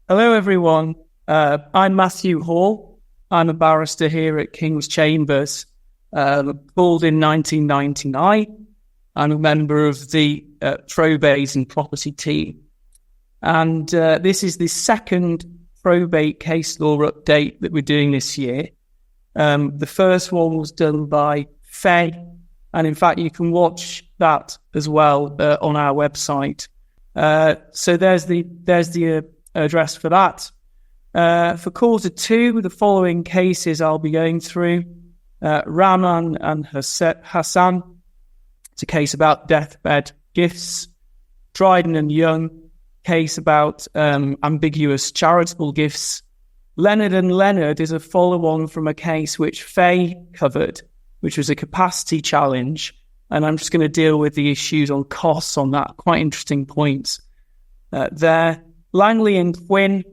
Hello, everyone. I'm Matthew Hall. I'm a barrister here at King's Chambers, called in 1999. I'm a member of the Probate and Property team. And this is the second probate case law update that we're doing this year. The first one was done by Faye, and in fact, you can watch that as well on our website. So there's the address for that. For quarter two, the following cases I'll be going through: Rahman and Hassan. It's a case about deathbed gifts. Dryden and Young, case about ambiguous charitable gifts. Leonard and Leonard is a follow-on from a case which Faye covered, which was a capacity challenge. And I'm just going to deal with the issues on costs on that. Quite interesting points there. Langley and Quinn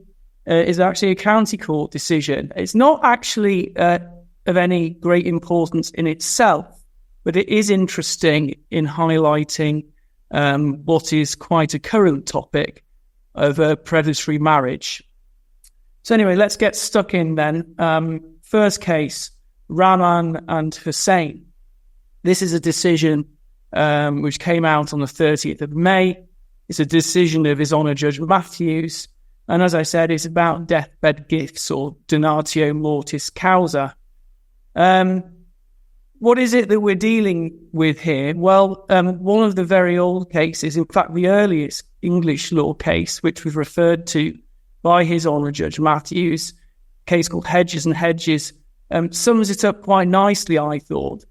is actually a county court decision. It's not actually of any great importance in itself, but it is interesting in highlighting what is quite a current topic of predatory marriage. So anyway, let's get stuck in then. First case, Rahman and Hussein. This is a decision which came out on the 30th of May. It's a decision of His Honour Judge Matthews. And as I said, it's about deathbed gifts, or donatio mortis causa. What is it that we're dealing with here? Well, one of the very old cases, in fact, the earliest English law case, which was referred to by His Honour Judge Matthews, a case called Hedges and Hedges, sums it up quite nicely, I thought.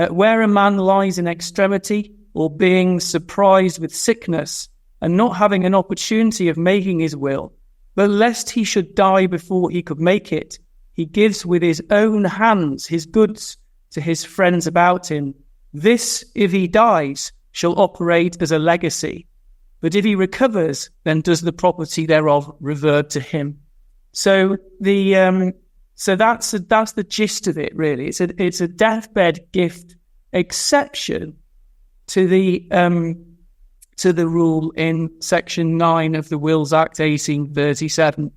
Where a man lies in extremity, or being surprised with sickness, and not having an opportunity of making his will, but lest he should die before he could make it, he gives with his own hands his goods to his friends about him. This, if he dies, shall operate as a legacy. But if he recovers, then does the property thereof revert to him. So that's the gist of it, really. It's a deathbed gift exception to the rule in Section 9 of the Wills Act 1837.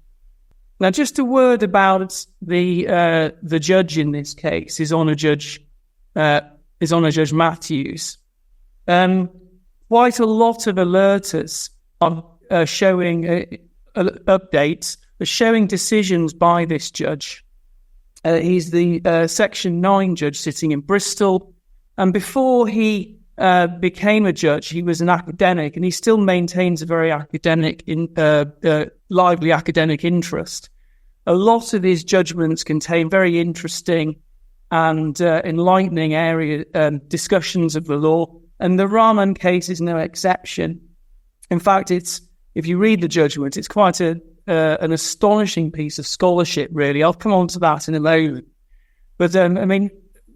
Now, just a word about the judge in this case, His Honour Judge Matthews. Quite a lot of alerters are showing updates, are showing decisions by this judge. He's the Section 9 judge sitting in Bristol, and before he became a judge, he was an academic, and he still maintains a very lively academic interest. A lot of his judgments contain very interesting and enlightening discussions of the law, and the Rahman case is no exception. In fact, if you read the judgment, it's quite an astonishing piece of scholarship, really. I'll come on to that in a moment. But,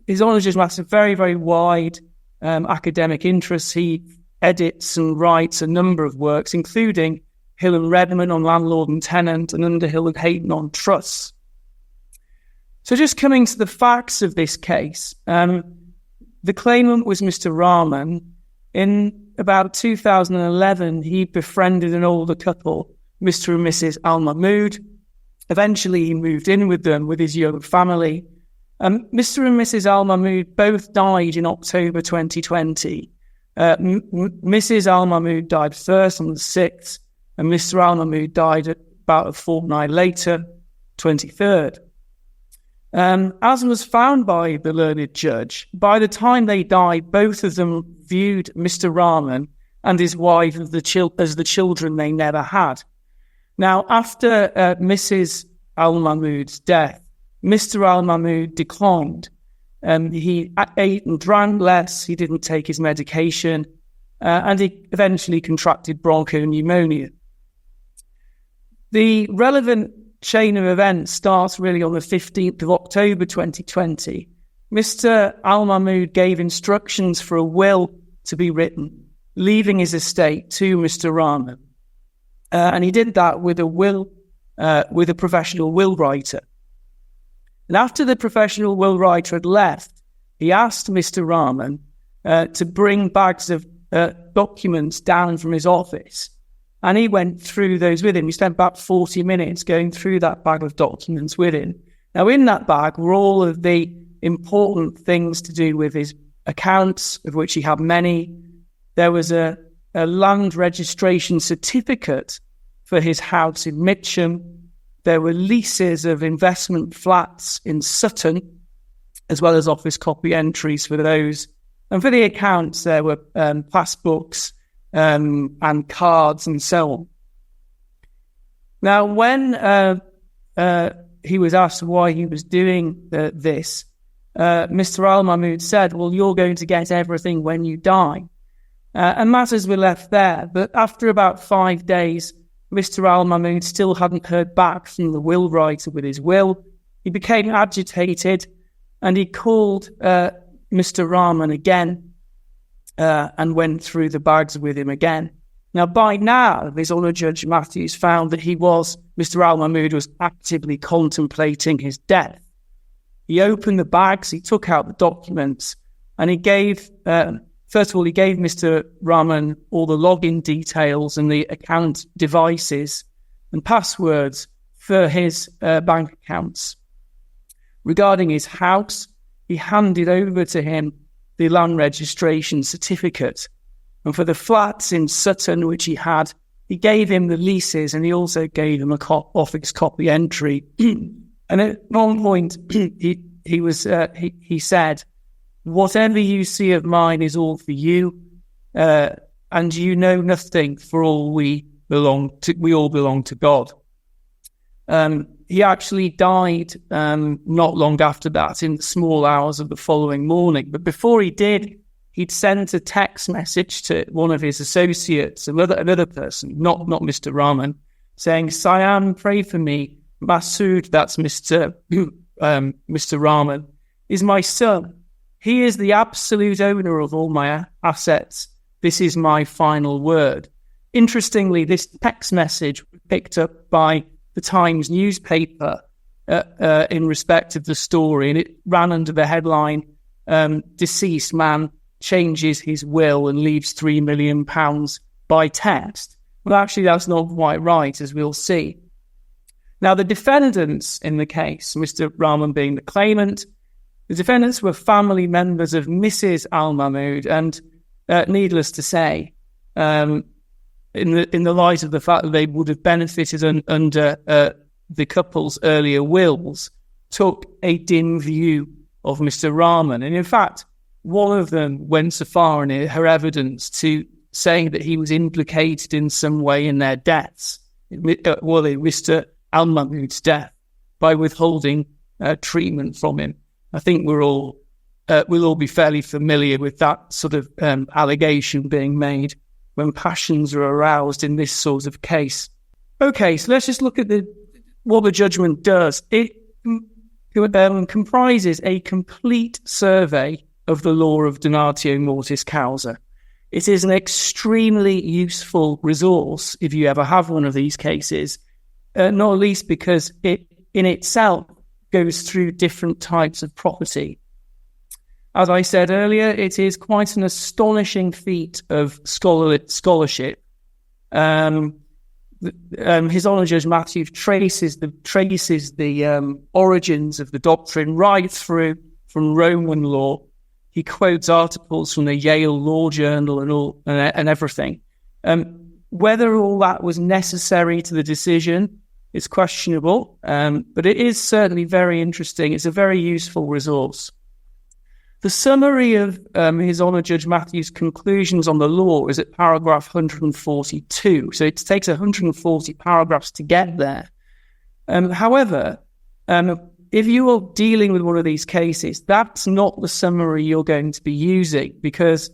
His Honour Judge Matthews has very, very wide academic interests. He edits and writes a number of works, including Hill and Redman on landlord and tenant, and Underhill and Hayton on trusts. So just coming to the facts of this case, the claimant was Mr. Rahman. In about 2011, he befriended an older couple, Mr. and Mrs. Al-Mahmood. Eventually, he moved in with them, with his young family. Mr. and Mrs. Al-Mahmood both died in October 2020. Mrs. Al-Mahmood died first on the 6th, and Mr. Al-Mahmood died about a fortnight later, 23rd. As was found by the learned judge, by the time they died, both of them viewed Mr. Rahman and his wife as the children they never had. Now, after Mrs. Al-Mahmood's death, Mr. Al-Mahmood declined. He ate and drank less, he didn't take his medication, and he eventually contracted bronchopneumonia. The relevant chain of events starts really on the 15th of October 2020. Mr. Al-Mahmood gave instructions for a will to be written, leaving his estate to Mr. Rahman. And he did that with a professional will writer. And after the professional will writer had left, he asked Mr. Rahman to bring bags of documents down from his office. And he went through those with him. He spent about 40 minutes going through that bag of documents with him. Now, in that bag were all of the important things to do with his accounts, of which he had many. There was a land registration certificate for his house in Mitcham. There were leases of investment flats in Sutton, as well as office copy entries for those. And for the accounts, there were passbooks and cards and so on. Now, when he was asked why he was doing this, Mr. Al-Mahmoud said, well, you're going to get everything when you die. And matters were left there. But after about 5 days, Mr. Al-Mahmoud still hadn't heard back from the will writer with his will. He became agitated and he called Mr. Rahman again and went through the bags with him again. Now, by now, His Honour Judge Matthews found that Mr. Al-Mahmoud was actively contemplating his death. He opened the bags, he took out the documents, and he gave, first of all, he gave Mr. Rahman all the login details and the account devices and passwords for his bank accounts. Regarding his house, he handed over to him the land registration certificate. And for the flats in Sutton, which he had, he gave him the leases and he also gave him a office copy entry. And at one point, he said, whatever you see of mine is all for you, and you know nothing, for all we all belong to God. He actually died not long after that, in the small hours of the following morning. But before he did, he'd sent a text message to one of his associates, another person, not Mr. Rahman, saying, Siam, pray for me. Masood, that's Mr. Rahman, is my son. He is the absolute owner of all my assets. This is my final word. Interestingly, this text message was picked up by the Times newspaper in respect of the story, and it ran under the headline, deceased man changes his will and leaves £3 million by text. Well, actually, that's not quite right, as we'll see. Now, the defendants in the case, Mr. Rahman being the claimant, the defendants were family members of Mrs. Al-Mahmoud, and needless to say, in the light of the fact that they would have benefited under the couple's earlier wills, took a dim view of Mr. Rahman. And in fact, one of them went so far in her evidence to say that he was implicated in some way in their deaths, in Mr. Al-Mahmoud's death, by withholding treatment from him. I think we'll all be fairly familiar with that sort of allegation being made when passions are aroused in this sort of case. Okay, so let's just look at what the judgment does. It comprises a complete survey of the law of donatio mortis causa. It is an extremely useful resource if you ever have one of these cases, not least because it in itself goes through different types of property. As I said earlier, it is quite an astonishing feat of scholarship. His Honour Judge Matthews traces the origins of the doctrine right through from Roman law. He quotes articles from the Yale Law Journal and everything. Whether all that was necessary to the decision is questionable, but it is certainly very interesting. It's a very useful resource. The summary of His Honour Judge Matthews' conclusions on the law is at paragraph 142. So it takes 140 paragraphs to get there. However, if you are dealing with one of these cases, that's not the summary you're going to be using, because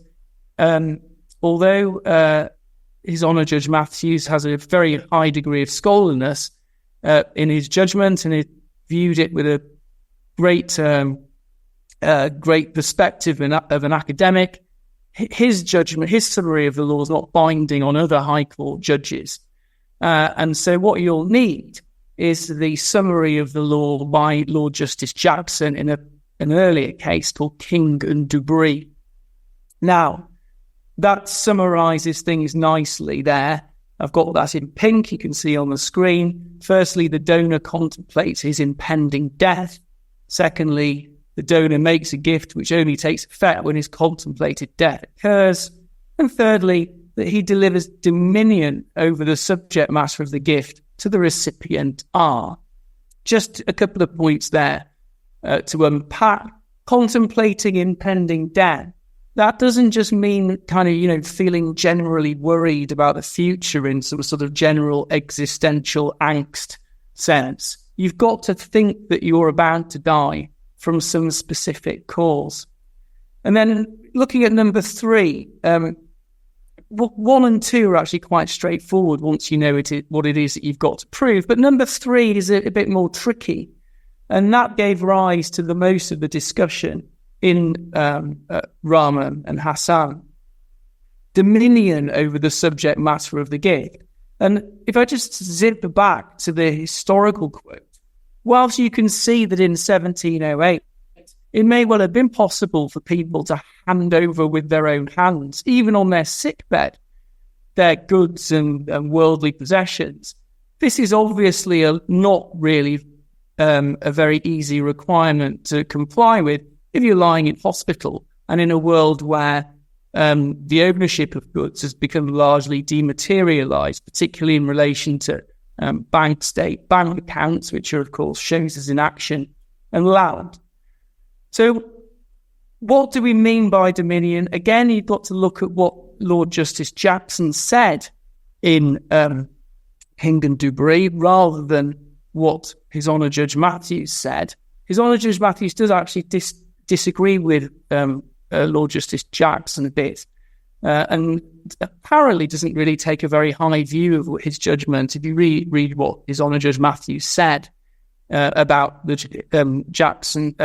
although His Honour Judge Matthews has a very high degree of scholarliness in his judgment, and he viewed it with a great perspective of an academic, his judgment, his summary of the law is not binding on other High Court judges. And so what you'll need is the summary of the law by Lord Justice Jackson in an earlier case called King and Dubree. Now, that summarises things nicely there, I've got that in pink, you can see on the screen. Firstly, the donor contemplates his impending death. Secondly, the donor makes a gift which only takes effect when his contemplated death occurs. And thirdly, that he delivers dominion over the subject matter of the gift to the recipient R. Just a couple of points there to unpack. Contemplating impending death. That doesn't just mean kind of, feeling generally worried about the future in some sort of general existential angst sense. You've got to think that you're about to die from some specific cause. And then looking at number 3, 1 and 2 are actually quite straightforward once you know what it is that you've got to prove. But number 3 is a bit more tricky. And that gave rise to the most of the discussion in Rahman and Hassan. Dominion over the subject matter of the gift. And if I just zip back to the historical quote, whilst you can see that in 1708, it may well have been possible for people to hand over with their own hands, even on their sickbed, their goods and worldly possessions. This is obviously not really a very easy requirement to comply with if you're lying in hospital and in a world where the ownership of goods has become largely dematerialized, particularly in relation to bank accounts, which are, of course, shows as in action, and land. So what do we mean by dominion? Again, you've got to look at what Lord Justice Jackson said in King and Dubree rather than what His Honour Judge Matthews said. His Honour Judge Matthews does actually disagree with Lord Justice Jackson a bit, and apparently doesn't really take a very high view of his judgment. If you read what His Honour Judge Matthews said about the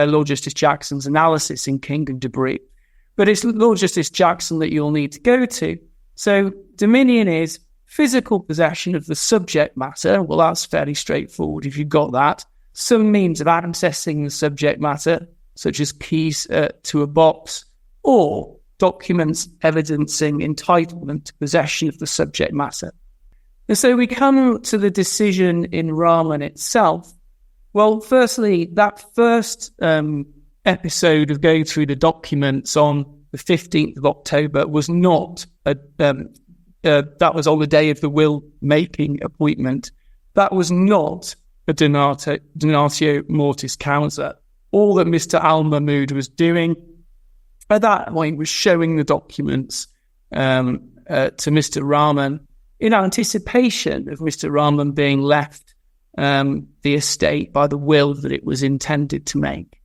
Lord Justice Jackson's analysis in King and Dubree, but it's Lord Justice Jackson that you'll need to go to. So dominion is physical possession of the subject matter. Well, that's fairly straightforward if you've got that. Some means of accessing the subject matter, such as keys to a box, or documents evidencing entitlement to possession of the subject matter. And so we come to the decision in Rahman itself. Well, firstly, that first episode of going through the documents on the 15th of October was not that was on the day of the will-making appointment. That was not a donatio mortis causa. All that Mr. Al-Mahmoud was doing at that point was showing the documents to Mr. Rahman in anticipation of Mr. Rahman being left the estate by the will that it was intended to make.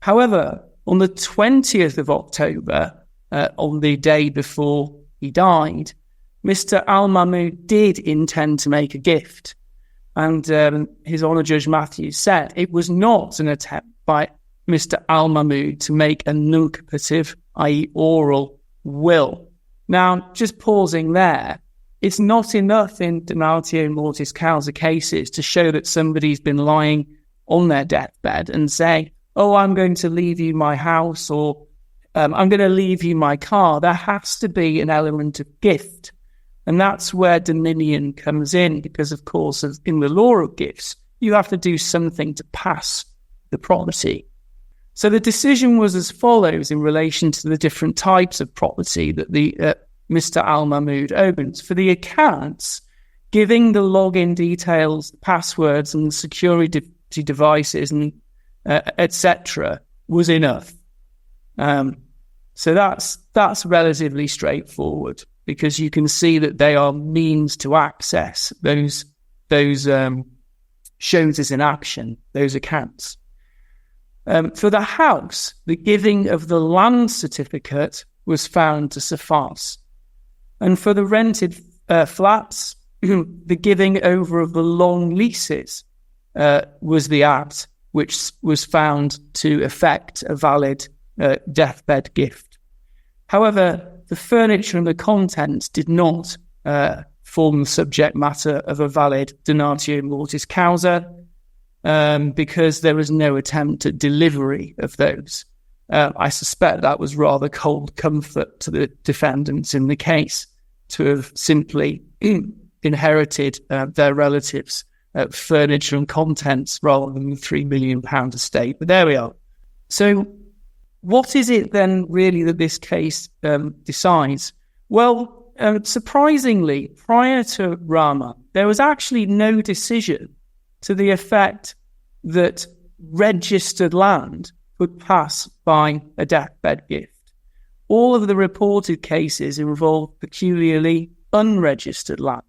However, on the 20th of October, on the day before he died, Mr. Al-Mahmoud did intend to make a gift. And His Honour Judge Matthews said it was not an attempt by Mr. Al-Mahmoud to make a nuncupative, i.e. oral, will. Now, just pausing there, it's not enough in donatio mortis causa cases to show that somebody's been lying on their deathbed and saying, oh, I'm going to leave you my house, or I'm going to leave you my car. There has to be an element of gift. And that's where dominion comes in, because, of course, in the law of gifts, you have to do something to pass the property. So the decision was as follows in relation to the different types of property that Mr. Al-Mahmoud owns. For the accounts, giving the login details, passwords, and security devices, and etc., was enough. So that's relatively straightforward, because you can see that they are means to access those shows as in action, those accounts. For the house, the giving of the land certificate was found to suffice. And for the rented flats, the giving over of the long leases was the act which was found to effect a valid deathbed gift. However, the furniture and the contents did not form the subject matter of a valid donatio mortis causa, because there was no attempt at delivery of those. I suspect that was rather cold comfort to the defendants in the case to have simply inherited their relatives' furniture and contents rather than the £3 million estate. But there we are. So what is it then really that this case decides? Well, surprisingly, prior to Rahman, there was actually no decision to the effect that registered land could pass by a deathbed gift. All of the reported cases involve peculiarly unregistered land.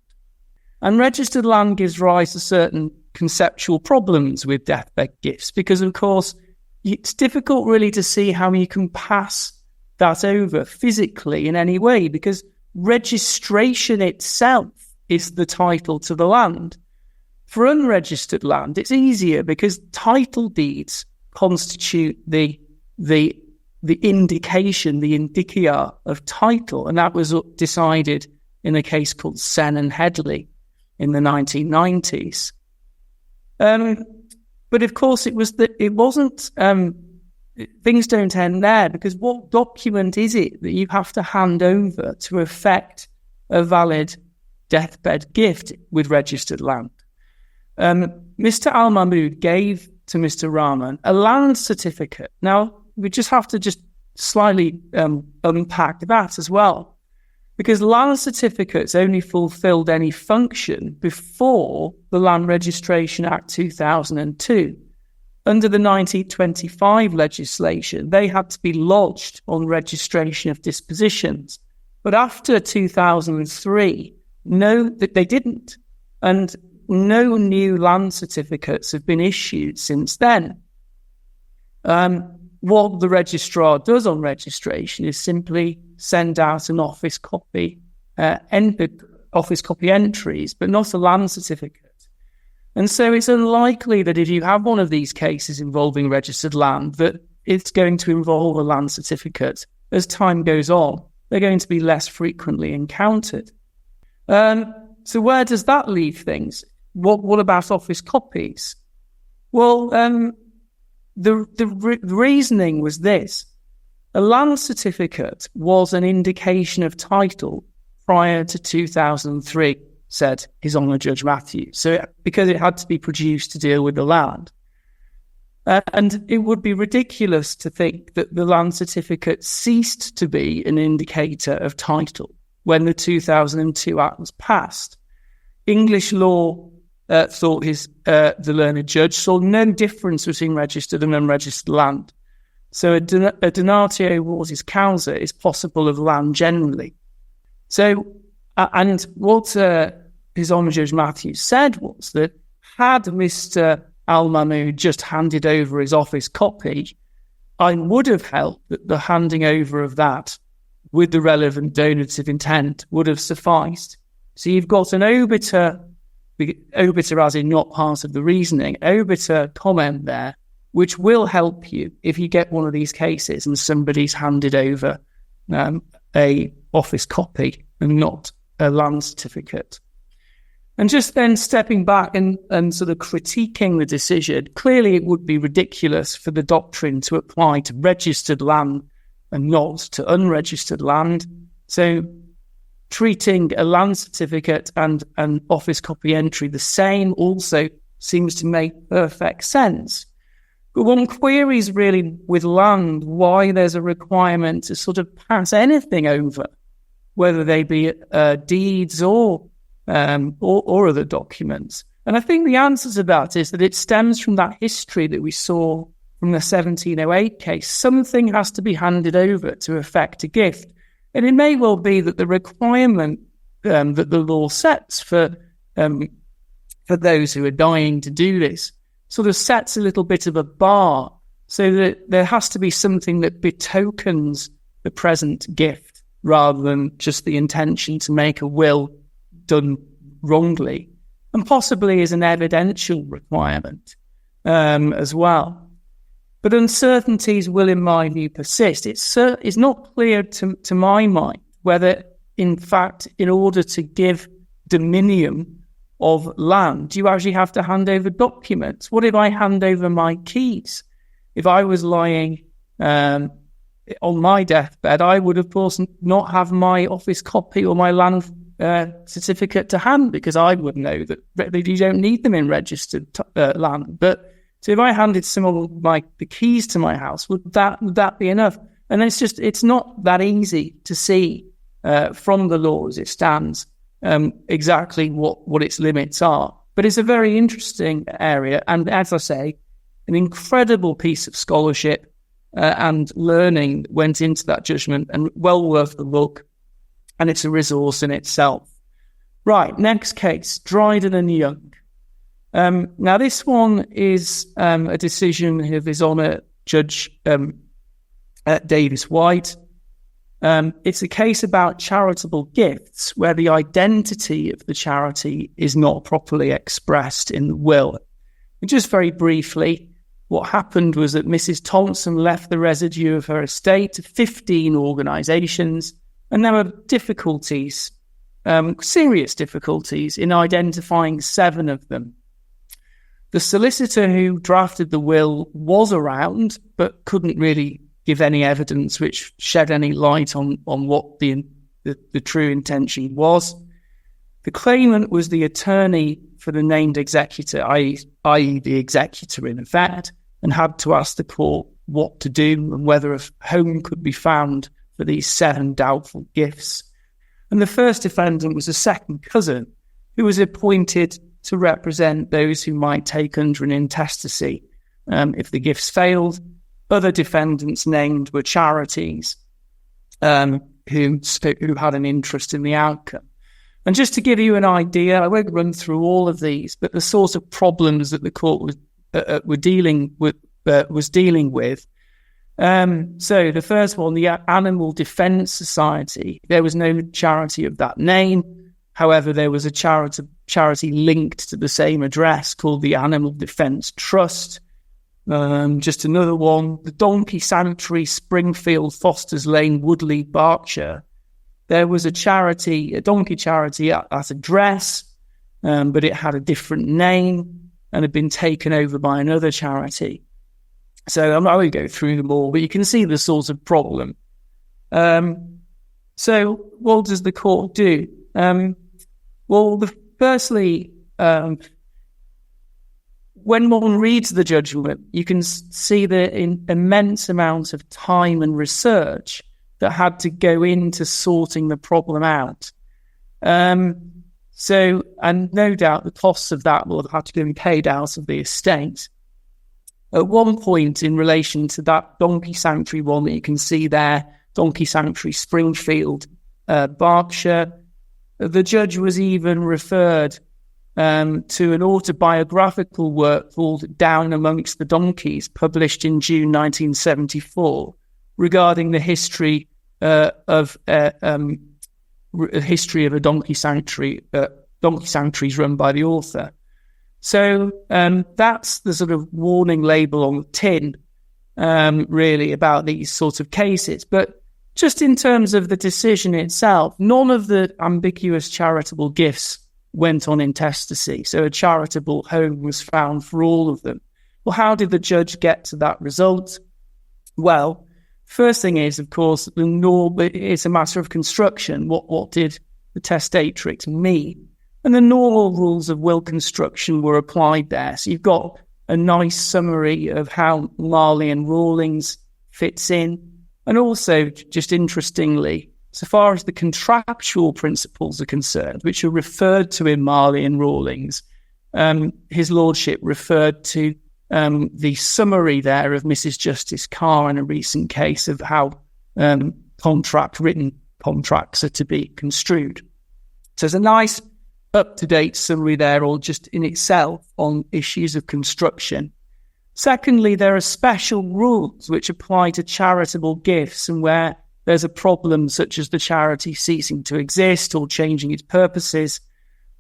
And registered land gives rise to certain conceptual problems with deathbed gifts because, of course, it's difficult really to see how you can pass that over physically in any way because registration itself is the title to the land. For unregistered land, it's easier because title deeds constitute the indication, the indicia of title, and that was decided in a case called Sen and Headley in the 1990s. But of course, it wasn't. Things don't end there because what document is it that you have to hand over to effect a valid deathbed gift with registered land? Mr. Al-Mahmoud gave to Mr. Rahman a land certificate. Now, we just have to slightly unpack that as well, because land certificates only fulfilled any function before the Land Registration Act 2002. Under the 1925 legislation, they had to be lodged on registration of dispositions. But after 2003, no, they didn't. And no new land certificates have been issued since then. What the registrar does on registration is simply send out an office copy entries, but not a land certificate. And so it's unlikely that if you have one of these cases involving registered land, that it's going to involve a land certificate. As time goes on, they're going to be less frequently encountered. So where does that leave things? What about office copies? Well, the reasoning was this. A land certificate was an indication of title prior to 2003, said His Honour Judge Matthews. So because it had to be produced to deal with the land. And it would be ridiculous to think that the land certificate ceased to be an indicator of title when the 2002 Act was passed. English law thought the learned judge saw no difference between registered and unregistered land. So a donatio mortis causa is possible of land generally. So, and what His Honour Judge Matthews said was that had Mr. Al-Mahmoud just handed over his office copy, I would have held that the handing over of that with the relevant donative intent would have sufficed. So you've got an obiter as in not part of the reasoning, obiter comment there, which will help you if you get one of these cases and somebody's handed over a office copy and not a land certificate. And just then stepping back and sort of critiquing the decision, clearly it would be ridiculous for the doctrine to apply to registered land and not to unregistered land. So treating a land certificate and an office copy entry the same also seems to make perfect sense. But one queries really with land why there's a requirement to sort of pass anything over, whether they be deeds or other documents. And I think the answer to that is that it stems from that history that we saw from the 1708 case. Something has to be handed over to effect a gift. And it may well be that the requirement that the law sets for those who are dying to do this sort of sets a little bit of a bar, so that there has to be something that betokens the present gift rather than just the intention to make a will done wrongly, and possibly is an evidential requirement as well. But uncertainties will, in my view, persist. It's not clear to my mind whether, in fact, in order to give dominion of land, you actually have to hand over documents. What if I hand over my keys? If I was lying on my deathbed, I would, of course, not have my office copy or my land certificate to hand, because I would know that you don't need them in registered land. But so if I handed someone the keys to my house, would that be enough? And it's not that easy to see from the law as it stands exactly what its limits are. But it's a very interesting area, and as I say, an incredible piece of scholarship and learning went into that judgment, and well worth the look. And it's a resource in itself. Right, next case, Dryden and Young. Now, this one is a decision of His Honour Judge Davis White. It's a case about charitable gifts where the identity of the charity is not properly expressed in the will. And just very briefly, what happened was that Mrs. Thompson left the residue of her estate to 15 organisations, and there were difficulties, serious difficulties, in identifying 7 of them. The solicitor who drafted the will was around, but couldn't really give any evidence which shed any light on what the true intention was. The claimant was the attorney for the named executor, i.e. the executor in effect, and had to ask the court what to do and whether a home could be found for these 7 doubtful gifts. And the first defendant was a second cousin who was appointed to represent those who might take under an intestacy if the gifts failed. Other defendants named were charities who had an interest in the outcome. And just to give you an idea, I won't run through all of these, but the sort of problems that the court was dealing with. So the first one, the Animal Defence Society, there was no charity of that name. However, there was a charity linked to the same address called the Animal Defence Trust. Just another one, the Donkey Sanctuary, Springfield, Foster's Lane, Woodley, Berkshire. There was a donkey charity at that address, but it had a different name and had been taken over by another charity. So I'm not going to go through them all, but you can see the sort of problem. So what does the court do? Firstly, when one reads the judgment, you can see the immense amount of time and research that had to go into sorting the problem out. And no doubt the costs of that will have had to be paid out of the estate. At one point, in relation to that Donkey Sanctuary one that you can see there, Donkey Sanctuary, Springfield, Berkshire, the judge was even referred to an autobiographical work called Down Amongst the Donkeys, published in June 1974, regarding the history of a donkey sanctuary, sanctuaries run by the author. So that's the sort of warning label on the tin, really, about these sorts of cases. But just in terms of the decision itself, none of the ambiguous charitable gifts went on intestacy. So a charitable home was found for all of them. Well, how did the judge get to that result? Well, first thing is, of course, it's a matter of construction. What did the testatrix mean? And the normal rules of will construction were applied there. So you've got a nice summary of how Marley and Rawlings fits in. And also, just interestingly, so far as the contractual principles are concerned, which are referred to in Marley and Rawlings, his lordship referred to the summary there of Mrs. Justice Carr in a recent case of how written contracts are to be construed. So there's a nice up-to-date summary there, all just in itself, on issues of construction. Secondly, there are special rules which apply to charitable gifts, and where there's a problem such as the charity ceasing to exist or changing its purposes,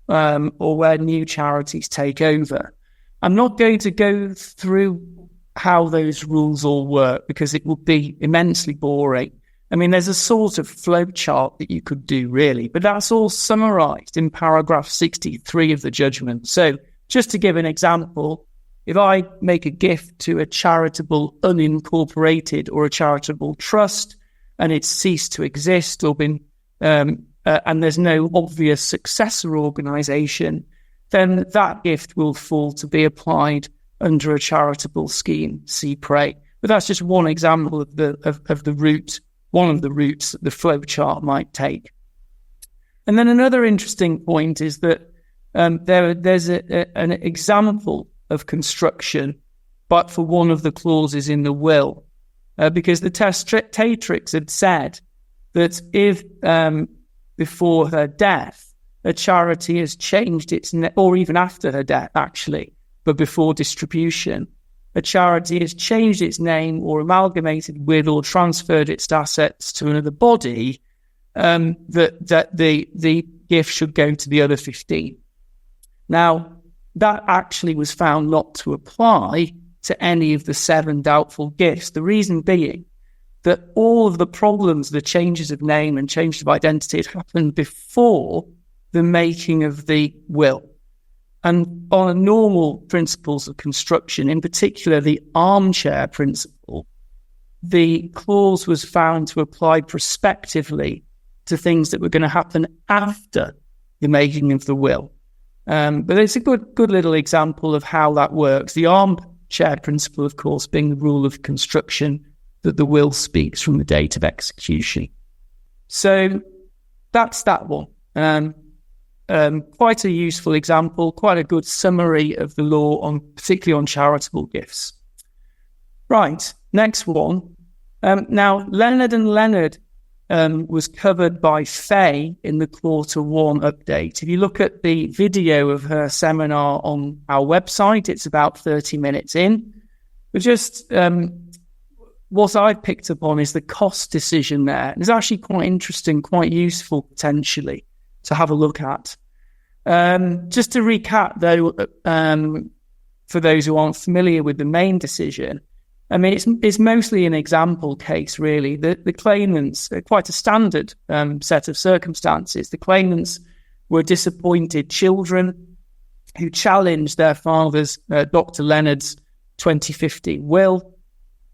or where new charities take over. I'm not going to go through how those rules all work because it would be immensely boring. I mean, there's a sort of flow chart that you could do, really, but that's all summarised in paragraph 63 of the judgment. So just to give an example, if I make a gift to a charitable unincorporated or a charitable trust and it's ceased to exist or been and there's no obvious successor organisation, then that gift will fall to be applied under a charitable scheme, see pray. But that's just one example of the route, one of the routes that the flow chart might take. And then another interesting point is that there's an example of construction, but for one of the clauses in the will, because the testatrix had said that if before her death, a charity has changed its or even after her death, actually, but before distribution, a charity has changed its name or amalgamated with or transferred its assets to another body, that the gift should go to the other 15. Now, that actually was found not to apply to any of the 7 doubtful gifts. The reason being that all of the problems, the changes of name and changes of identity, had happened before the making of the will. And on a normal principles of construction, in particular the armchair principle, the clause was found to apply prospectively to things that were going to happen after the making of the will. But it's a good little example of how that works. The armchair principle, of course, being the rule of construction that the will speaks from the date of execution. So that's that one. Quite a useful example, quite a good summary of the law, particularly on charitable gifts. Right, next one. Now, Leonard and Leonard was covered by Faye in the Q1 update. If you look at the video of her seminar on our website, it's about 30 minutes in. But just what I picked up on is the cost decision there. It's actually quite interesting, quite useful potentially to have a look at. Just to recap, though, for those who aren't familiar with the main decision, I mean, it's mostly an example case, really. The claimants, quite a standard set of circumstances. The claimants were disappointed children who challenged their father's, Dr. Leonard's 2050 will,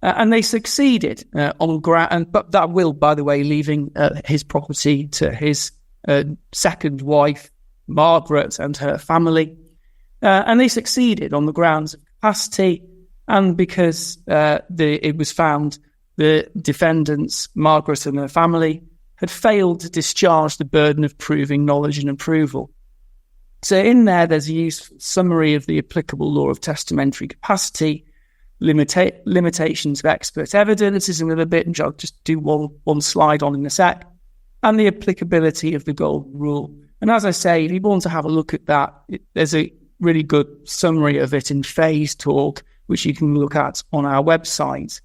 and they succeeded on ground. But that will, by the way, leaving his property to his second wife, Margaret, and her family. And they succeeded on the grounds of capacity, and because it was found the defendants, Margaret and her family, had failed to discharge the burden of proving knowledge and approval. So in there's a useful summary of the applicable law of testamentary capacity, limitations of expert evidence is another bit, and I'll just do one slide on in a sec, and the applicability of the golden rule. And as I say, if you want to have a look at that, there's a really good summary of it in Faye's talk, which you can look at on our website.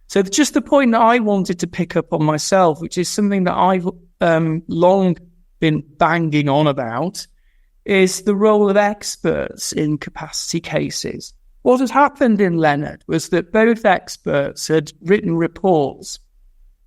So just the point that I wanted to pick up on myself, which is something that I've long been banging on about, is the role of experts in capacity cases. What had happened in Leonard was that both experts had written reports,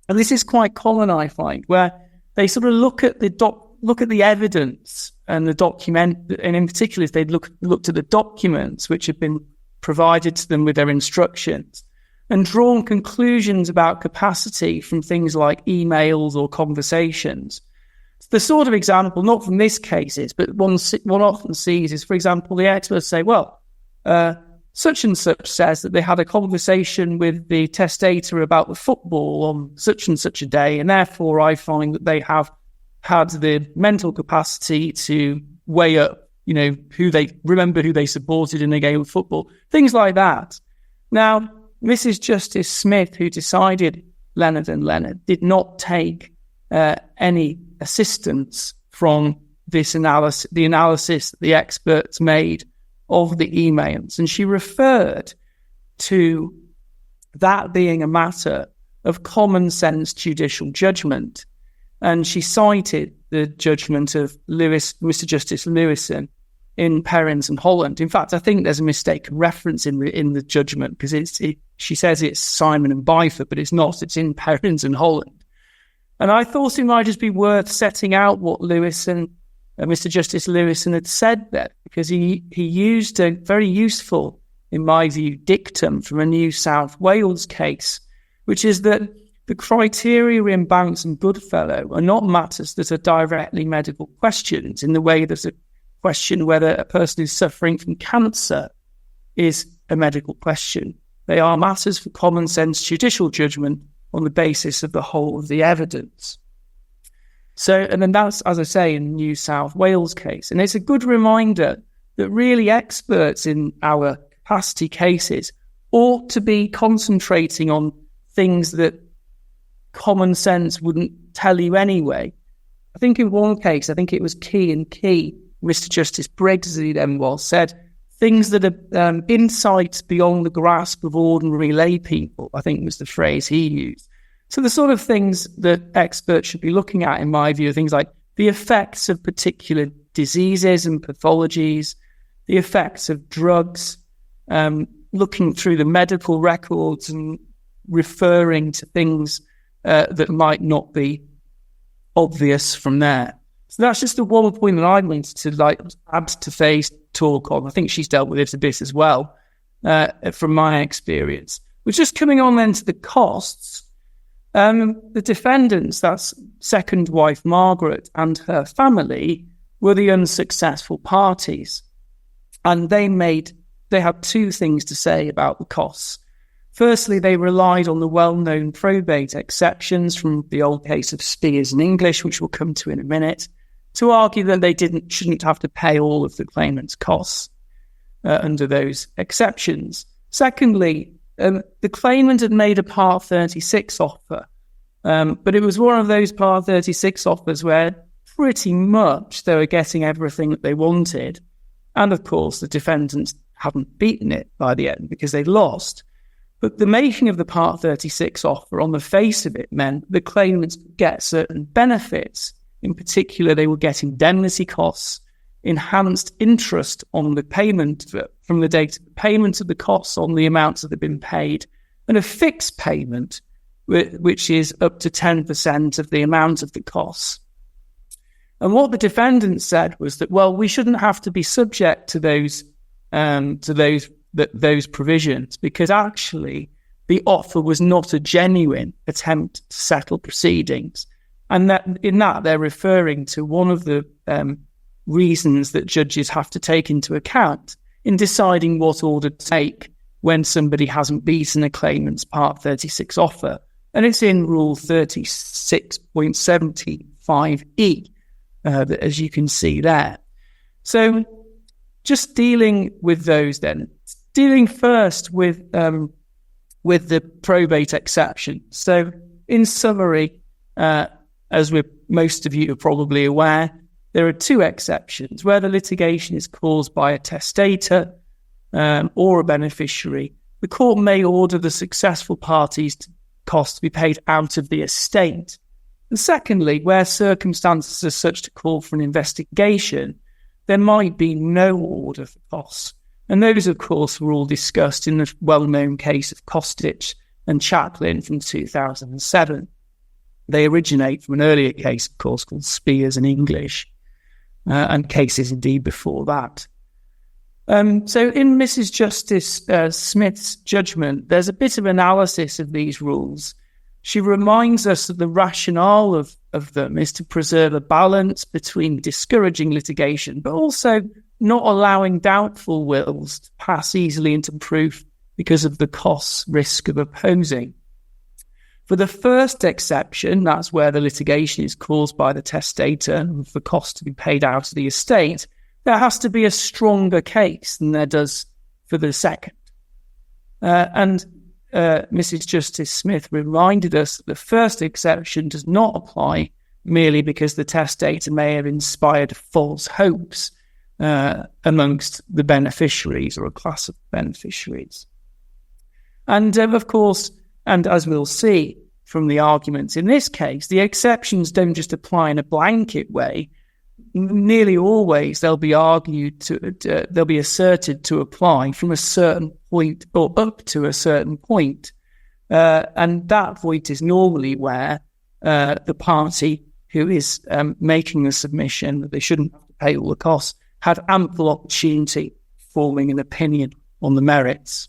and this is quite common, I find, where they sort of look at the evidence and the document, and in particular, they looked at the documents which had been provided to them with their instructions, and drawn conclusions about capacity from things like emails or conversations. The sort of example, not from this cases, but one often sees is, for example, the experts say, well, such and such says that they had a conversation with the testator about the football on such and such a day, and therefore I find that they have had the mental capacity to weigh up, who they supported in a game of football, things like that. Now, Mrs. Justice Smith, who decided Leonard and Leonard, did not take any assistance from this analysis, the analysis that the experts made of the emails, and she referred to that being a matter of common sense judicial judgment. And she cited the judgment of Mr. Justice Lewison in Perrins and Holland. In fact, I think there's a mistaken reference in the judgment, because she says it's Simon and Byford, but it's not. It's in Perrins and Holland. And I thought it might just be worth setting out what Mr. Justice Lewison had said there, because he used a very useful, in my view, dictum from a New South Wales case, which is that the criteria in Banks and Goodfellow are not matters that are directly medical questions in the way there's a question whether a person who's suffering from cancer is a medical question. They are matters for common sense judicial judgment on the basis of the whole of the evidence. So, and then that's, as I say, in the New South Wales case. And it's a good reminder that really experts in our capacity cases ought to be concentrating on things that common sense wouldn't tell you anyway. I think in one case, I think it was Key and Key, Mr. Justice Briggs, as he then was, said things that are insights beyond the grasp of ordinary lay people, I think was the phrase he used. So the sort of things that experts should be looking at, in my view, are things like the effects of particular diseases and pathologies, the effects of drugs, looking through the medical records and referring to things that might not be obvious from there. So that's just the one point that I wanted to add to Faye's talk on. I think she's dealt with it a bit as well, from my experience. We're just coming on then to the costs. The defendants, that's second wife Margaret and her family, were the unsuccessful parties. And they had two things to say about the costs. Firstly, they relied on the well-known probate exceptions from the old case of Spears and English, which we'll come to in a minute, to argue that they shouldn't have to pay all of the claimant's costs under those exceptions. Secondly, the claimant had made a Part 36 offer, but it was one of those Part 36 offers where pretty much they were getting everything that they wanted. And of course, the defendants hadn't beaten it by the end because they lost. But the making of the Part 36 offer on the face of it meant the claimants could get certain benefits. In particular, they would get indemnity costs, enhanced interest on the payment from the date of the payment of the costs on the amounts that have been paid, and a fixed payment, which is up to 10% of the amount of the costs. And what the defendant said was that, well, we shouldn't have to be subject to those provisions because actually the offer was not a genuine attempt to settle proceedings. And that in that they're referring to one of the reasons that judges have to take into account in deciding what order to take when somebody hasn't beaten a claimant's Part 36 offer. And it's in Rule 36.75E, as you can see there. So just dealing with those then, dealing first with the probate exception. So in summary, as most of you are probably aware, there are two exceptions where the litigation is caused by a testator or a beneficiary. The court may order the successful parties' costs to be paid out of the estate. And secondly, where circumstances are such to call for an investigation, there might be no order for costs. And those, of course, were all discussed in the well-known case of Kostic and Chaplin from 2007. They originate from an earlier case, of course, called Spears and English, and cases indeed before that. So in Mrs. Justice Smith's judgment, there's a bit of analysis of these rules. She reminds us that the rationale of them is to preserve a balance between discouraging litigation, but also not allowing doubtful wills to pass easily into proof because of the costs risk of opposing. For the first exception, that's where the litigation is caused by the testator and for costs to be paid out of the estate, there has to be a stronger case than there does for the second. And Mrs. Justice Smith reminded us that the first exception does not apply merely because the testator may have inspired false hopes amongst the beneficiaries or a class of beneficiaries. And of course, and as we'll see from the arguments in this case, the exceptions don't just apply in a blanket way. Nearly always they'll be asserted to apply from a certain point or up to a certain point. And that point is normally where the party who is making the submission that they shouldn't have to pay all the costs had ample opportunity forming an opinion on the merits.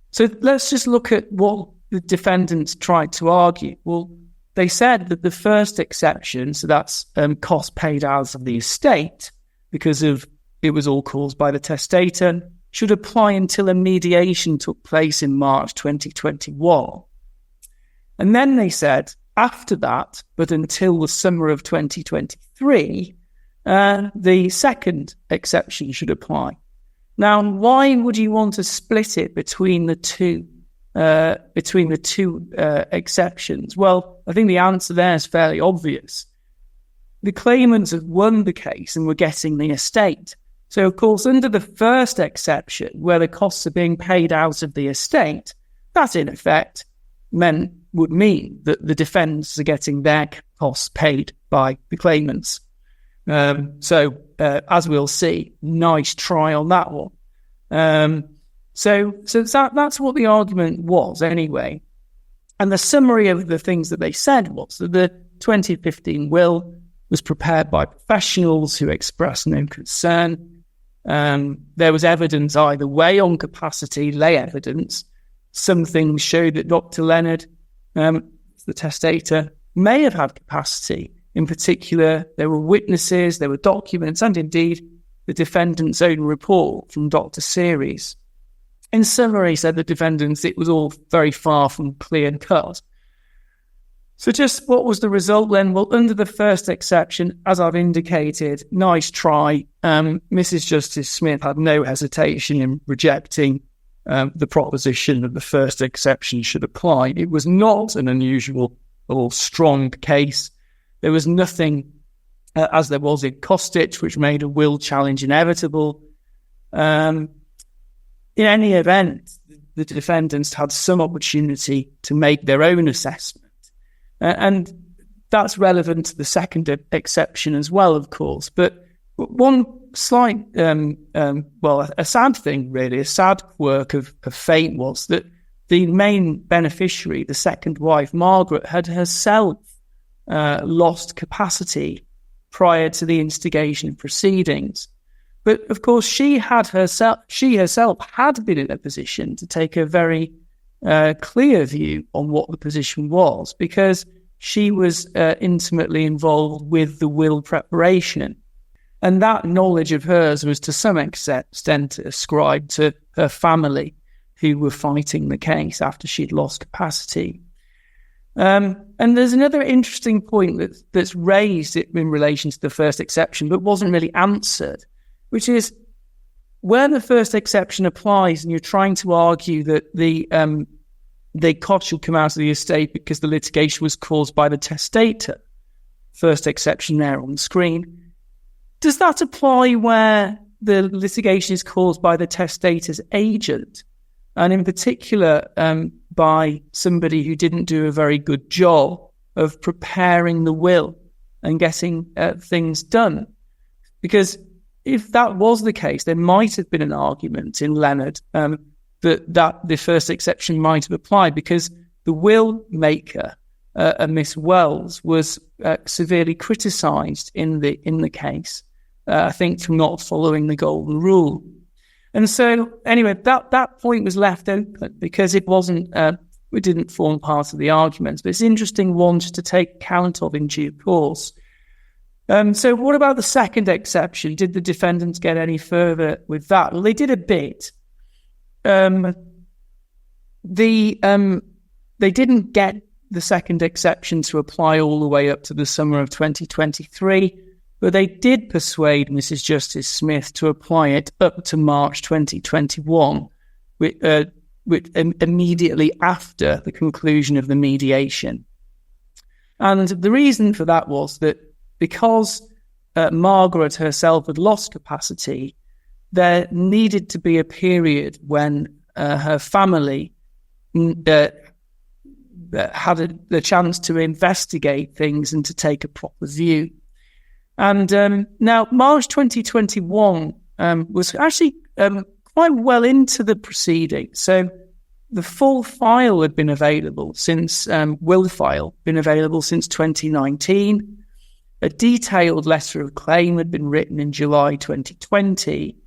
So let's just look at what the defendants tried to argue? Well, they said that the first exception, so that's costs paid out of the estate because of it was all caused by the testator, should apply until a mediation took place in March 2021. And then they said, after that, but until the summer of 2023, the second exception should apply. Now, why would you want to split it between the two exceptions? Well, I think the answer there is fairly obvious. The claimants have won the case and were getting the estate. So, of course, under the first exception, where the costs are being paid out of the estate, that in effect would mean that the defendants are getting their costs paid by the claimants. So, as we'll see, nice try on that one. So that's what the argument was anyway. And the summary of the things that they said was that the 2015 will was prepared by professionals who expressed no concern. There was evidence either way on capacity, lay evidence. Some things showed that Dr. Leonard, the testator, may have had capacity. In particular, there were witnesses, there were documents, and indeed the defendant's own report from Dr. Series. In summary, said the defendants, it was all very far from clear cut. So just what was the result then? Well, under the first exception, as I've indicated, nice try. Mrs. Justice Smith had no hesitation in rejecting the proposition that the first exception should apply. It was not an unusual or strong case. There was nothing, as there was in Kostic, which made a will challenge inevitable. In any event, the defendants had some opportunity to make their own assessment. And that's relevant to the second exception as well, of course. But one slight, a sad thing, really, a sad quirk of fate was that the main beneficiary, the second wife, Margaret, had herself lost capacity prior to the instigation of proceedings. But of course, she herself had been in a position to take a very clear view on what the position was, because she was intimately involved with the will preparation. And that knowledge of hers was to some extent ascribed to her family, who were fighting the case after she'd lost capacity. And there's another interesting point that's raised in relation to the first exception, but wasn't really answered, which is where the first exception applies and you're trying to argue that the cost should come out of the estate because the litigation was caused by the testator, first exception there on the screen, does that apply where the litigation is caused by the testator's agent, and in particular by somebody who didn't do a very good job of preparing the will and getting things done? Because if that was the case, there might have been an argument in Leonard that the first exception might have applied, because the will maker, Miss Wells, was severely criticised in the case, I think, for not following the golden rule. And so, anyway, that point was left open because it didn't form part of the arguments. But it's an interesting one just to take account of in due course. So what about the second exception? Did the defendants get any further with that? Well, they did a bit. They didn't get the second exception to apply all the way up to the summer of 2023, but they did persuade Mrs. Justice Smith to apply it up to March 2021, which immediately after the conclusion of the mediation. And the reason for that was that because Margaret herself had lost capacity, there needed to be a period when her family had the chance to investigate things and to take a proper view. And now March 2021 was actually quite well into the proceeding. So the full file had been available since, will file, been available since 2019. A detailed letter of claim had been written in July 2020.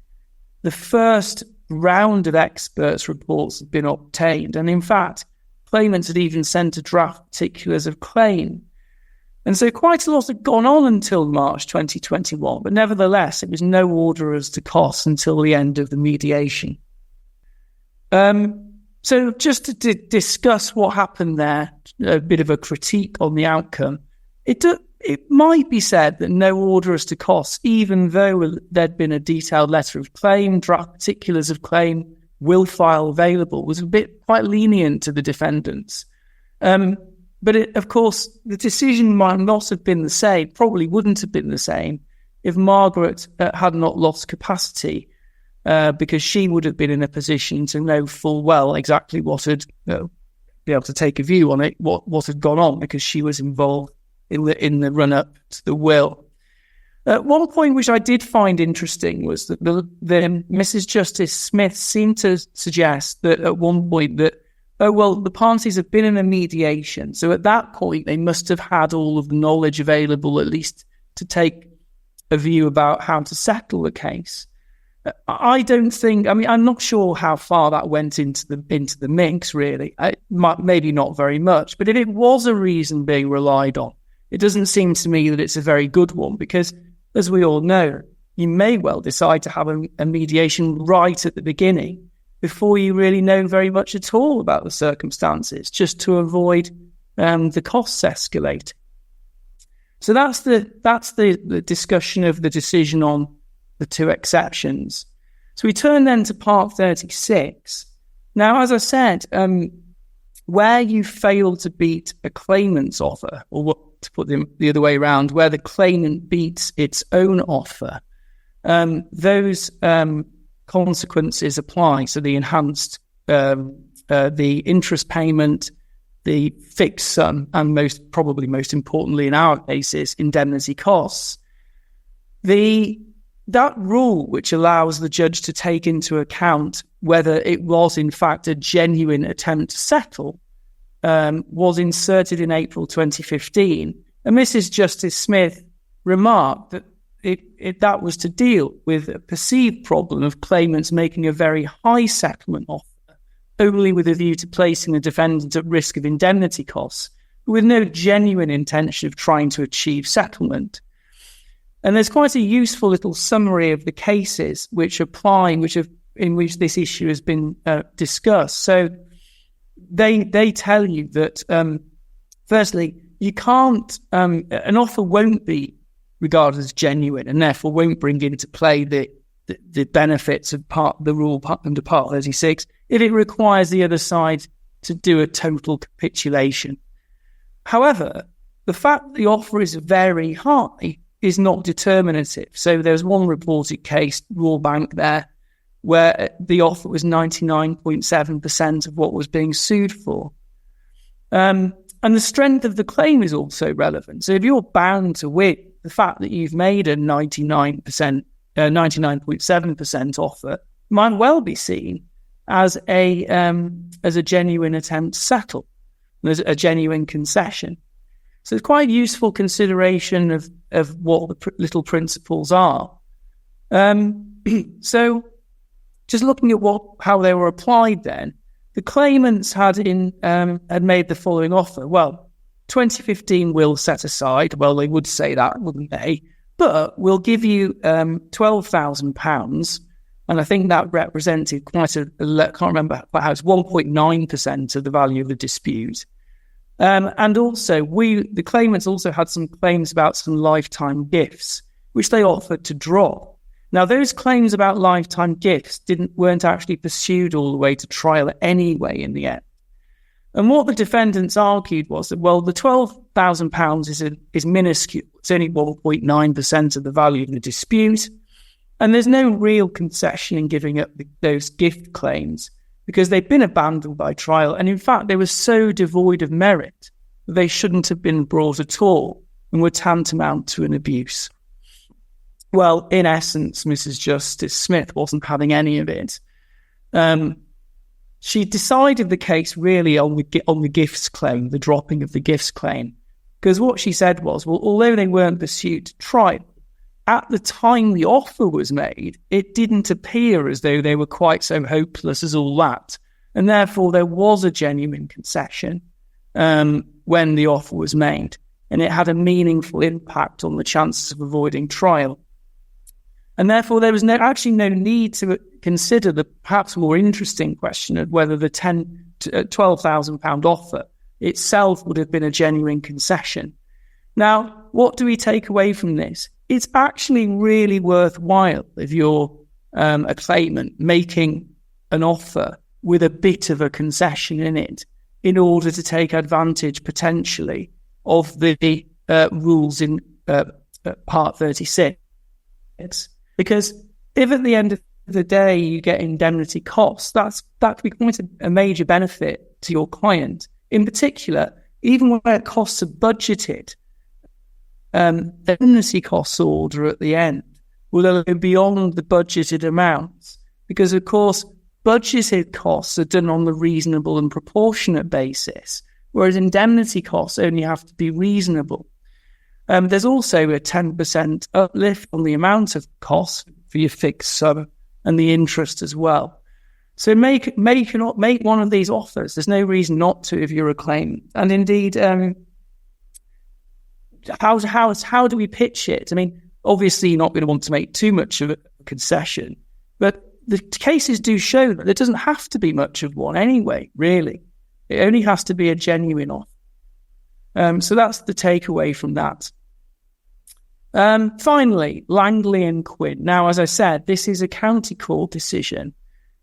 The first round of experts' reports had been obtained. And in fact, claimants had even sent a draft particulars of claim. And so quite a lot had gone on until March 2021, but nevertheless, it was no order as to costs until the end of the mediation. So just to discuss what happened there, a bit of a critique on the outcome, it might be said that no order as to costs, even though there'd been a detailed letter of claim, draft particulars of claim, will file available, was quite lenient to the defendants. But of course, the decision might not have been the same, probably wouldn't have been the same, if Margaret had not lost capacity, because she would have been in a position to know full well exactly what had, be able to take a view on it, what had gone on, because she was involved in the run-up to the will. One point which I did find interesting was that the Mrs. Justice Smith seemed to suggest that at one point that, the parties have been in a mediation, so at that point they must have had all of the knowledge available, at least to take a view about how to settle the case. I'm not sure how far that went into the mix, really. Maybe not very much, but if it was a reason being relied on, it doesn't seem to me that it's a very good one, because, as we all know, you may well decide to have a mediation right at the beginning before you really know very much at all about the circumstances, just to avoid the costs escalating. So that's the discussion of the decision on the two exceptions. So we turn then to Part 36. Now, as I said, where you fail to beat a claimant's offer, or to put them the other way around, where the claimant beats its own offer, those consequences apply. So the enhanced, the interest payment, the fixed sum, and most importantly in our cases, indemnity costs. That rule, which allows the judge to take into account whether it was in fact a genuine attempt to settle, was inserted in April 2015. And Mrs. Justice Smith remarked that that was to deal with a perceived problem of claimants making a very high settlement offer, only with a view to placing the defendant at risk of indemnity costs, with no genuine intention of trying to achieve settlement. And there's quite a useful little summary of the cases in which this issue has been discussed. So they tell you that, firstly, you can't, an offer won't be regarded as genuine, and therefore won't bring into play the benefits of the rule under Part 36 if it requires the other side to do a total capitulation. However, the fact that the offer is very high is not determinative. So there's one reported case, Royal Bank there, where the offer was 99.7% of what was being sued for. And the strength of the claim is also relevant. So if you're bound to win, the fact that you've made a 99.7% offer might well be seen as a genuine attempt to settle, as a genuine concession. So it's quite a useful consideration of what the little principles are. So just looking at how they were applied then, the claimants had made the following offer. Well, 2015 will set aside. Well, they would say that, wouldn't they? But we'll give you £12,000, and I think that represented I can't remember how it's 1.9% of the value of the dispute. And also, the claimants also had some claims about some lifetime gifts, which they offered to drop. Now, those claims about lifetime gifts weren't actually pursued all the way to trial anyway in the end. And what the defendants argued was that, well, the £12,000 is minuscule. It's only 1.9% of the value of the dispute. And there's no real concession in giving up those gift claims because they've been abandoned by trial. And in fact, they were so devoid of merit that they shouldn't have been brought at all and were tantamount to an abuse. Well, in essence, Mrs. Justice Smith wasn't having any of it. She decided the case really on the gifts claim, the dropping of the gifts claim, because what she said was, well, although they weren't pursued to trial, at the time the offer was made, it didn't appear as though they were quite so hopeless as all that. and therefore there was a genuine concession when the offer was made, and it had a meaningful impact on the chances of avoiding trial. And therefore there was actually no need to consider the perhaps more interesting question of whether the £12,000 offer itself would have been a genuine concession. Now, what do we take away from this? It's actually really worthwhile if you're a claimant making an offer with a bit of a concession in it in order to take advantage potentially of the rules in Part 36. Because if at the end of the day you get indemnity costs, that could be quite a major benefit to your client. In particular, even where costs are budgeted, the indemnity costs order at the end will go beyond the budgeted amounts, because of course budgeted costs are done on the reasonable and proportionate basis, whereas indemnity costs only have to be reasonable. There's also a 10% uplift on the amount of costs for your fixed sum and the interest as well. So make one of these offers. There's no reason not to if you're a claimant. And indeed, how do we pitch it? I mean, obviously you're not going to want to make too much of a concession, but the cases do show that there doesn't have to be much of one anyway, really. It only has to be a genuine offer. So that's the takeaway from that. Finally, Langley and Quinn. Now, as I said, this is a county court decision,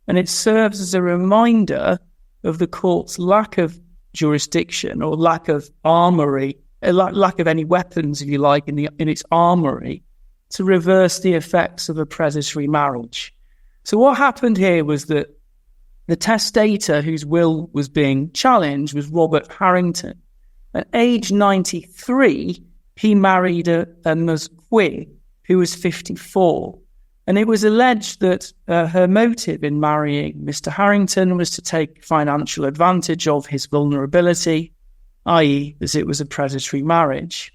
and it serves as a reminder of the court's lack of jurisdiction or lack of armoury, lack of any weapons, if you like, in its armoury to reverse the effects of a predatory marriage. So what happened here was that the testator whose will was being challenged was Robert Harrington. At age 93, he married a Ms. Quinn, who was 54. And it was alleged that her motive in marrying Mr. Harrington was to take financial advantage of his vulnerability, i.e., as it was a predatory marriage.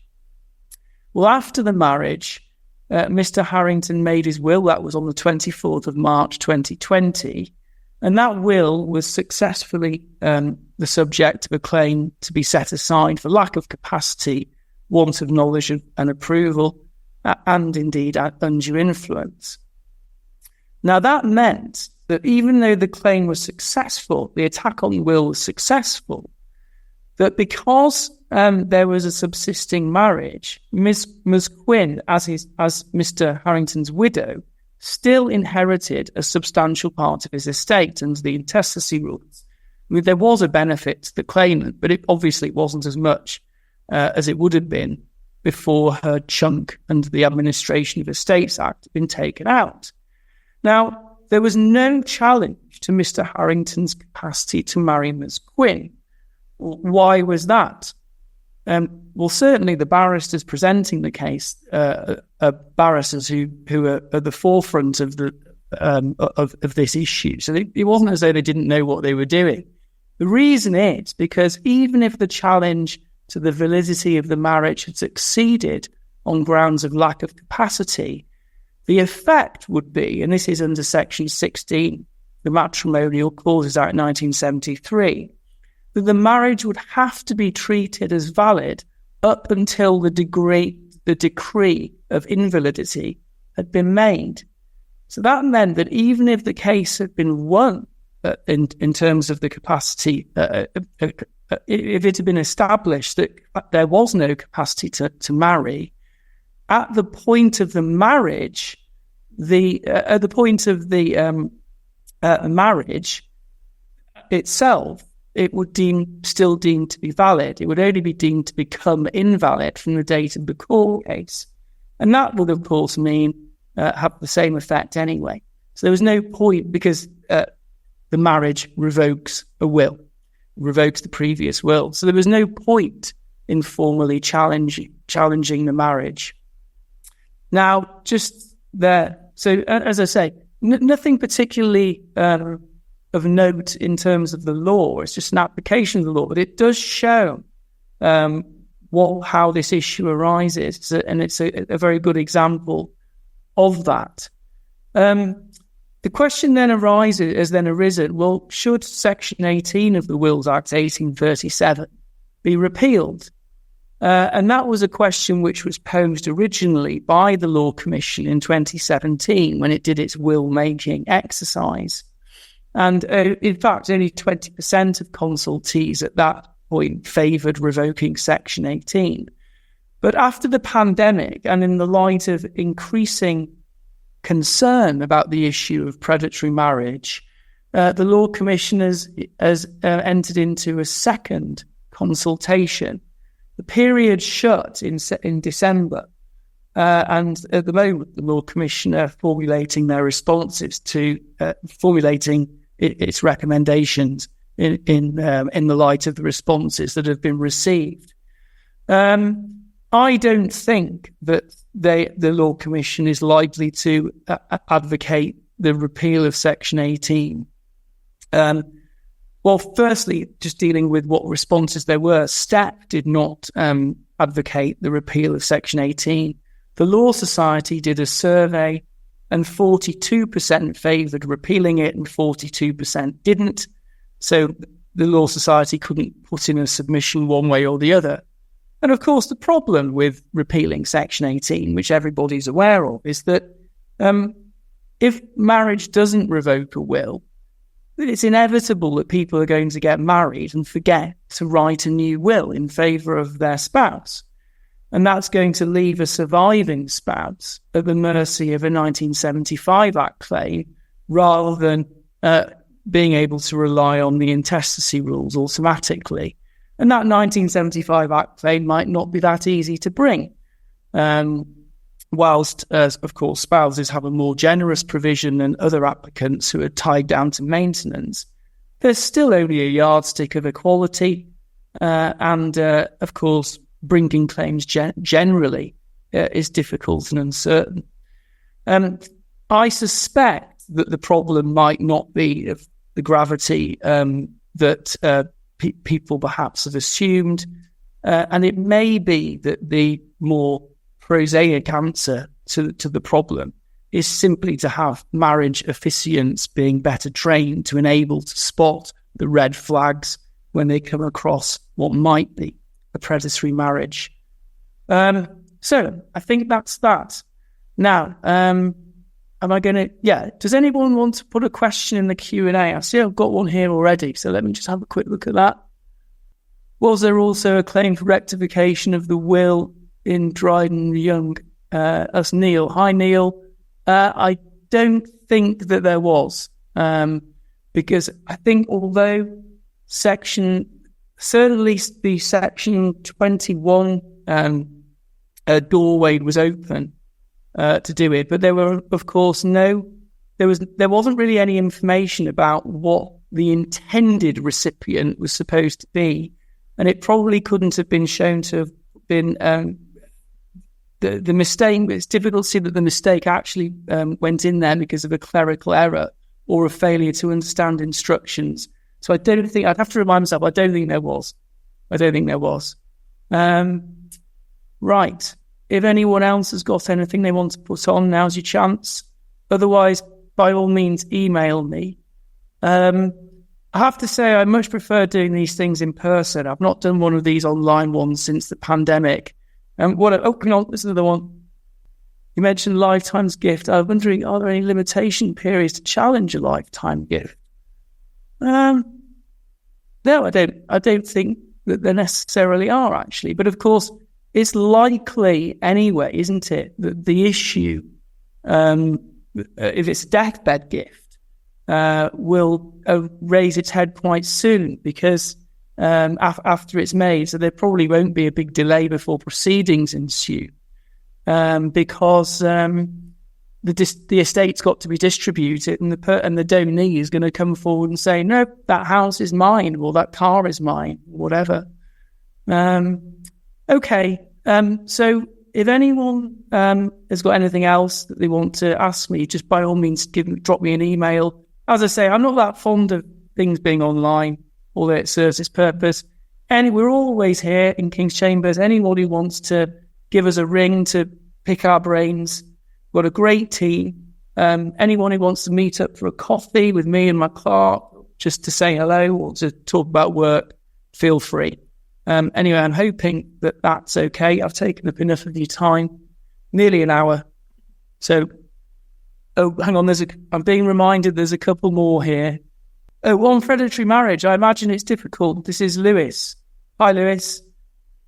Well, after the marriage, Mr. Harrington made his will. That was on the 24th of March 2020. And that will was successfully the subject of a claim to be set aside for lack of capacity, want of knowledge and approval, and indeed undue influence. Now that meant that even though the claim was successful, the attack on the will was successful, that because there was a subsisting marriage, Ms. Quinn, as Mr. Harrington's widow, still inherited a substantial part of his estate under the intestacy rules. I mean, there was a benefit to the claimant, but it obviously wasn't as much as it would have been before her chunk under the Administration of Estates Act had been taken out. Now, there was no challenge to Mr. Harrington's capacity to marry Ms. Quinn. Why was that? Well, certainly the barristers presenting the case are barristers who are at the forefront of this issue. So it wasn't as though they didn't know what they were doing. The reason is because even if the challenge to the validity of the marriage had succeeded on grounds of lack of capacity, the effect would be, and this is under Section 16, the Matrimonial Clauses Act 1973, that the marriage would have to be treated as valid up until the decree of invalidity had been made. So that meant that even if the case had been won in terms of the capacity, if it had been established that there was no capacity to marry, at the point of the marriage, marriage itself, it would still deemed to be valid. It would only be deemed to become invalid from the date of the court case. And that would, of course, mean have the same effect anyway. So there was no point, because the marriage revokes a will, revokes the previous will. So there was no point in formally challenging the marriage. Now, just there. So as I say, nothing particularly of note in terms of the law. It's just an application of the law, but it does show how this issue arises, and it's a very good example of that. The the question then arisen, well, should Section 18 of the Wills Act 1837 be repealed? And that was a question which was posed originally by the Law Commission in 2017 when it did its will-making exercise. And in fact, only 20% of consultees at that point favoured revoking Section 18. But after the pandemic, and in the light of increasing concern about the issue of predatory marriage, the Law Commission has entered into a second consultation. The period shut in December, and at the moment the Law Commission are formulating their responses to formulating its recommendations in the light of the responses that have been received. I don't think that the Law Commission is likely to advocate the repeal of Section 18. Well, firstly, just dealing with what responses there were, STEP did not advocate the repeal of Section 18. The Law Society did a survey and 42% favoured repealing it and 42% didn't. So the Law Society couldn't put in a submission one way or the other. And of course, the problem with repealing Section 18, which everybody's aware of, is that if marriage doesn't revoke a will, it's inevitable that people are going to get married and forget to write a new will in favour of their spouse. And that's going to leave a surviving spouse at the mercy of a 1975 Act claim rather than being able to rely on the intestacy rules automatically. And that 1975 Act claim might not be that easy to bring. Whilst, of course, spouses have a more generous provision than other applicants who are tied down to maintenance, there's still only a yardstick of equality. And, of course, bringing claims generally is difficult and uncertain. I suspect that the problem might not be of the gravity that people perhaps have assumed. And it may be that the more prosaic answer to the problem is simply to have marriage officiants being better trained to enable to spot the red flags when they come across what might be a predatory marriage. So I think that's that. Now, am I going to... does anyone want to put a question in the Q&A? I see I've got one here already, so let me just have a quick look at that. Was there also a claim for rectification of the will in Dryden Young? That's Neil. Hi, Neil. I don't think that there was, because I think although certainly the Section 21 doorway was open to do it, but there were, of course, there wasn't really any information about what the intended recipient was supposed to be, and it probably couldn't have been shown to have been the mistake. It's difficult to see that the mistake actually went in there because of a clerical error or a failure to understand instructions. So I don't think, I'd have to remind myself, I don't think there was. Right. If anyone else has got anything they want to put on, now's your chance. Otherwise, by all means, email me. I have to say, I much prefer doing these things in person. I've not done one of these online ones since the pandemic. This is another one. You mentioned lifetime's gift. I was wondering, are there any limitation periods to challenge a lifetime gift? No, I don't think that there necessarily are, actually. But of course, it's likely anyway, isn't it, that the issue, if it's a deathbed gift, will raise its head quite soon because after it's made, so there probably won't be a big delay before proceedings ensue, because the estate's got to be distributed, and the donee is going to come forward and say, no, that house is mine, or that car is mine, whatever. Okay, so if anyone has got anything else that they want to ask me, just by all means drop me an email. As I say, I'm not that fond of things being online, although it serves its purpose. And we're always here in King's Chambers. Anybody wants to give us a ring to pick our brains, we've got a great team. Anyone who wants to meet up for a coffee with me and my clerk, just to say hello or to talk about work, feel free. Anyway, I'm hoping that that's okay. I've taken up enough of your time, nearly an hour. So, hang on, I'm being reminded there's a couple more here. On predatory marriage, I imagine it's difficult. This is Lewis. Hi, Lewis.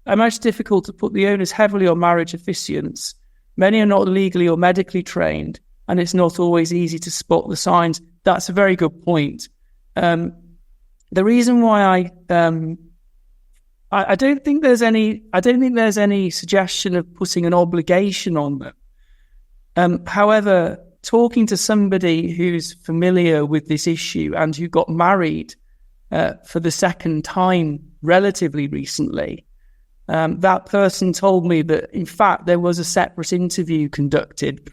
I imagine it's difficult to put the onus heavily on marriage officiants. Many are not legally or medically trained, and it's not always easy to spot the signs. That's a very good point. The reason why I don't think there's any suggestion of putting an obligation on them. However, talking to somebody who's familiar with this issue and who got married for the second time relatively recently, that person told me that, in fact, there was a separate interview conducted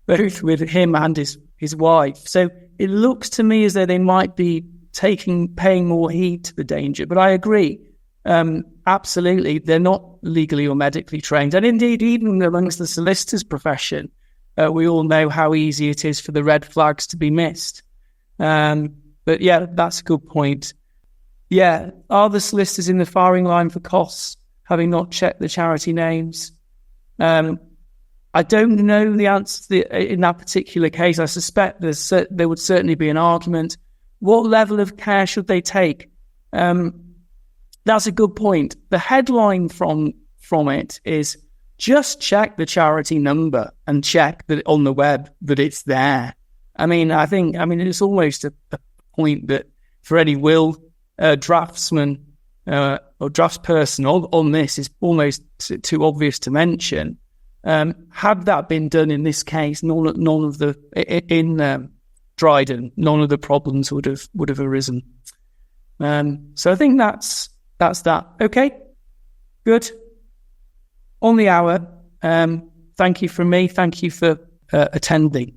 both with him and his wife. So it looks to me as though they might be paying more heed to the danger. But I agree. Absolutely, they're not legally or medically trained. And indeed, even amongst the solicitors profession, we all know how easy it is for the red flags to be missed. But yeah, that's a good point. Yeah, are the solicitors in the firing line for costs, having not checked the charity names? I don't know the answer in that particular case. I suspect there would certainly be an argument. What level of care should they take? That's a good point. The headline from it is, just check the charity number and check that on the web that it's there. I mean, it's almost a point that for any will draftsman or draftsperson on this is almost too obvious to mention. Had that been done in this case, none of the in Dryden, none of the problems would have arisen. So I think that's that. Okay, good. On the hour. Thank you from me. Thank you for attending.